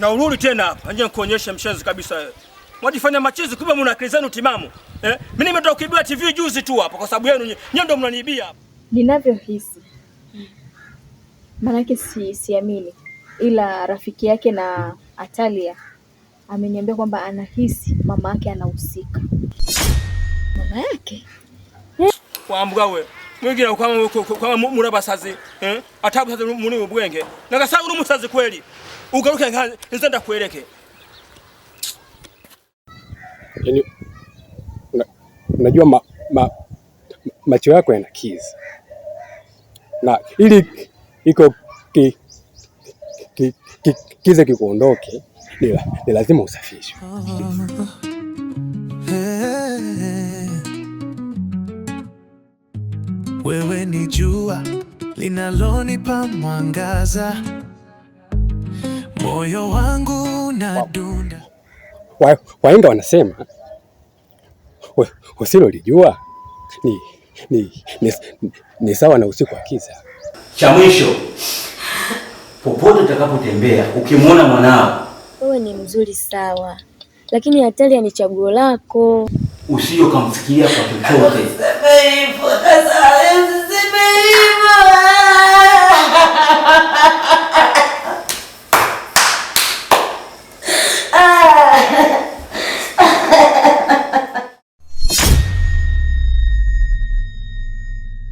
Na urudi tena hapa, nje nikuonyeshe mshenzi kabisa wewe. Mwajifanya machizi kumbe mna akili zenu timamu. Mimi nimetoka kuibia TV juzi tu hapa kwa sababu yenu nyinyi ndio mnaniibia hapa. Ninavyohisi. Maana siamini. Ila rafiki yake na Atalia ameniambia kwamba anahisi mama yake anahusika. Mama yake? Kwambwa wewe. Mwingine kama murabasazi, atabu sasa muni ubwenge. Nakasa uri musazi kweli. Ugaruke nzenda kueleke. Yaani unajua macho yako yana kizi. Na ili iko kize kikuondoke ni lazima usafishwe. Wewe ni jua linalonipa mwangaza, moyo wangu unadunda. Wahenga wanasema usilolijua ni sawa na usiku wa kiza. Cha mwisho, popote utakapotembea ukimwona mwanao, wewe ni mzuri sawa, lakini Atalia ni chaguo lako. Usije kumfikiria kwa chochote.